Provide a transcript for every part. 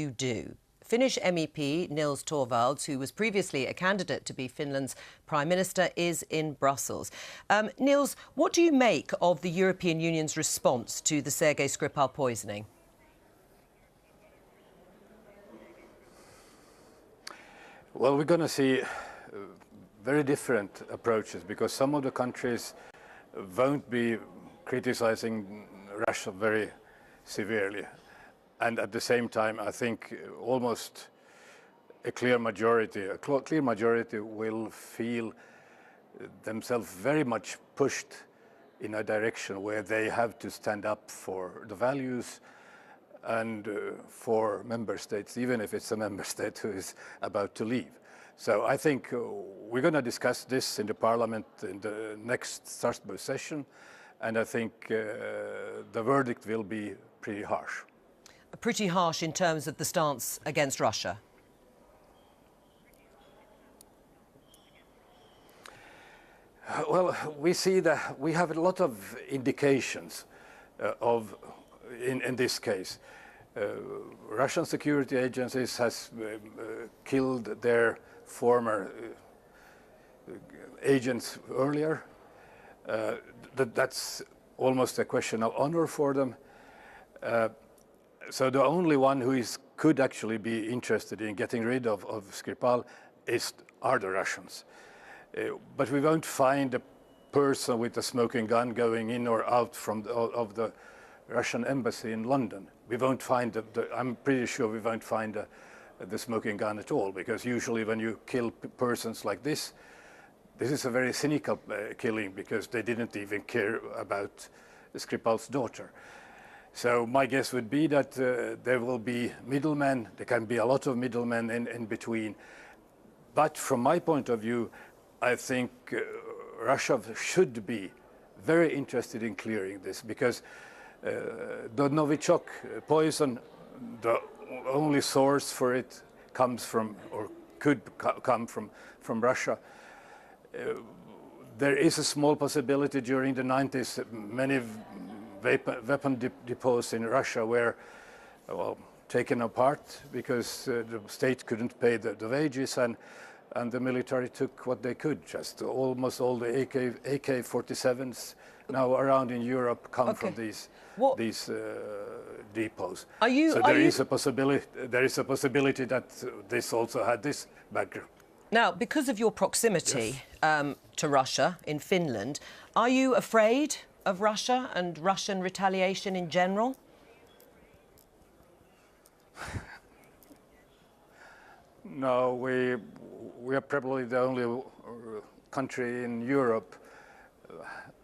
you do. Finnish MEP Nils Torvalds, who was previously a candidate to be Finland's Prime Minister, is in Brussels. Nils, what do you make of the European Union's response to the Sergei Skripal poisoning? Well, we're going to see very different approaches, because some of the countries won't be criticizing Russia very severely. And at the same time, I think almost a clear majority will feel themselves very much pushed in a direction where they have to stand up for the values and for member states, even if it's a member state who is about to leave. So I think we're going to discuss this in the Parliament in the next Strasbourg session, and I think the verdict will be pretty harsh. Pretty harsh in terms of the stance against Russia? Well, we see that we have a lot of indications in this case. Russian security agencies has killed their former agents earlier. That's almost a question of honor for them. So the only one who could actually be interested in getting rid of Skripal are the Russians. But we won't find a person with a smoking gun going in or out of the Russian embassy in London. We won't find I'm pretty sure we won't find the smoking gun at all, because usually when you kill persons like this is a very cynical killing, because they didn't even care about Skripal's daughter. So my guess would be that there will be middlemen. There can be a lot of middlemen in between. But from my point of view, I think Russia should be very interested in clearing this, because the Novichok poison, the only source for it comes from, or could come from Russia. There is a small possibility during the 90s, many weapon depots in Russia were taken apart because the state couldn't pay the wages, and the military took what they could. Just almost all the AK-47s now around in Europe come from these depots. There is a possibility that this also had this background. Now, because of your proximity to Russia in Finland, are you afraid of Russia and Russian retaliation in general? No, we are probably the only country in Europe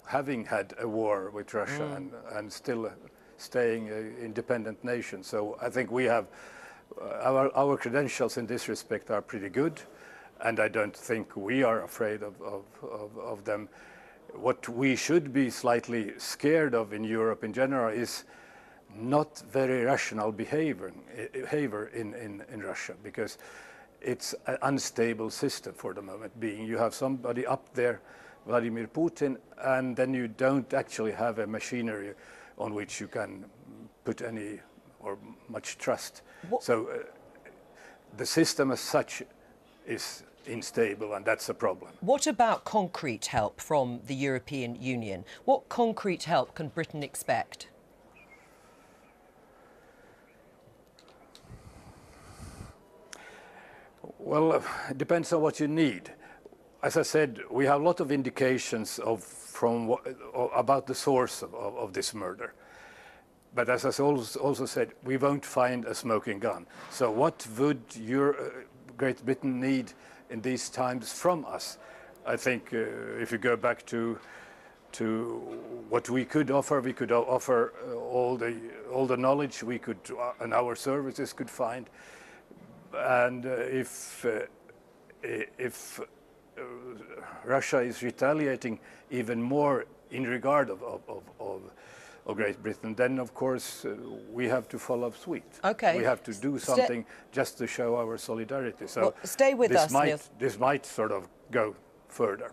having had a war with Russia and still staying an independent nation. So I think we have our credentials in this respect are pretty good, and I don't think we are afraid of them. What we should be slightly scared of in Europe in general is not very rational behavior in Russia, because it's an unstable system for the moment being. You have somebody up there, Vladimir Putin, and then you don't actually have a machinery on which you can put any or much trust. So the system as such is unstable, and that's a problem. What about concrete help from the European Union? What concrete help can Britain expect? Well, it depends on what you need. As I said, we have a lot of indications about the source of this murder. But as I also said, we won't find a smoking gun. So what would Great Britain need in these times from us? I think if you go back to what we could offer all the knowledge we could and our services could find. And if Russia is retaliating even more in regard of Great Britain, then of course we have to follow suit. Okay. We have to do something just to show our solidarity. So stay with us, Nils. This might sort of go further.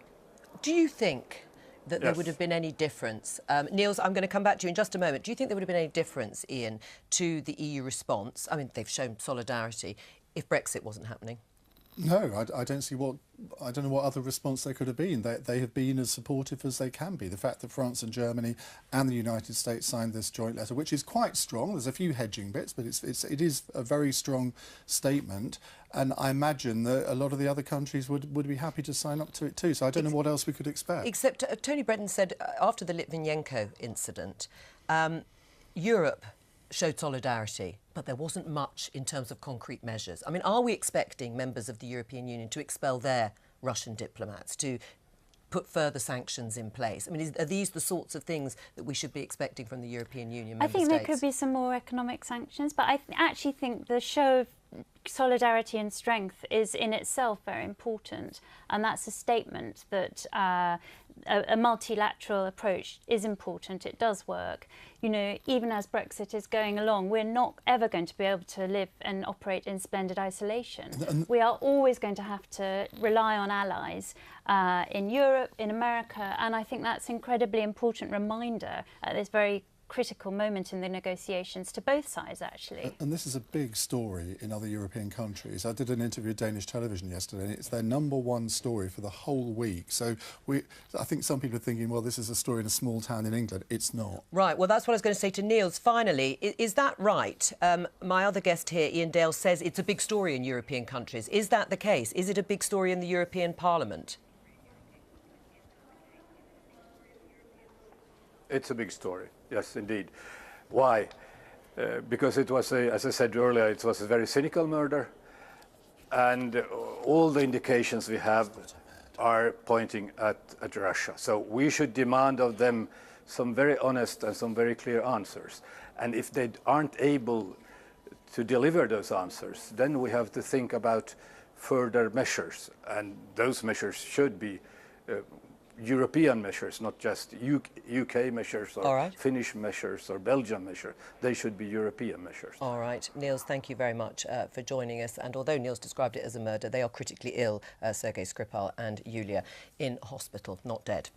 Do you think that there would have been any difference? Niels, I'm going to come back to you in just a moment. Do you think there would have been any difference, Ian, to the EU response? I mean, they've shown solidarity if Brexit wasn't happening. No, I don't see what, I don't know what other response there could have been. They have been as supportive as they can be. The fact that France and Germany and the United States signed this joint letter, which is quite strong, there's a few hedging bits, but it is a very strong statement. And I imagine that a lot of the other countries would be happy to sign up to it too. So I don't know what else we could expect. Except Tony Brennan said after the Litvinenko incident, Europe showed solidarity, but there wasn't much in terms of concrete measures. I mean, are we expecting members of the European Union to expel their Russian diplomats, to put further sanctions in place? I mean, are these the sorts of things that we should be expecting from the European Union member states? I think there could be some more economic sanctions, but I actually think the show of solidarity and strength is in itself very important, and that's a statement that a multilateral approach is important. It does work. You know, even as Brexit is going along, we're not ever going to be able to live and operate in splendid isolation. We are always going to have to rely on allies in Europe, in America, and I think that's an incredibly important reminder at this very critical moment in the negotiations to both sides, actually. And this is a big story in other European countries. I did an interview with Danish television yesterday, and it's their #1 story for the whole week. So I think some people are thinking, well, this is a story in a small town in England. It's not. Right, well, that's what I was going to say to Niels. Finally, is that right? My other guest here, Ian Dale, says it's a big story in European countries. Is that the case? Is it a big story in the European Parliament? It's a big story, yes, indeed. Why? Because it was, as I said earlier, it was a very cynical murder, and all the indications we have are pointing at Russia. So we should demand of them some very honest and some very clear answers. And if they aren't able to deliver those answers, then we have to think about further measures, and those measures should be European measures, not just UK measures or Finnish measures or Belgian measures. They should be European measures. All right. Niels, thank you very much for joining us. And although Niels described it as a murder, they are critically ill, Sergei Skripal and Yulia, in hospital, not dead.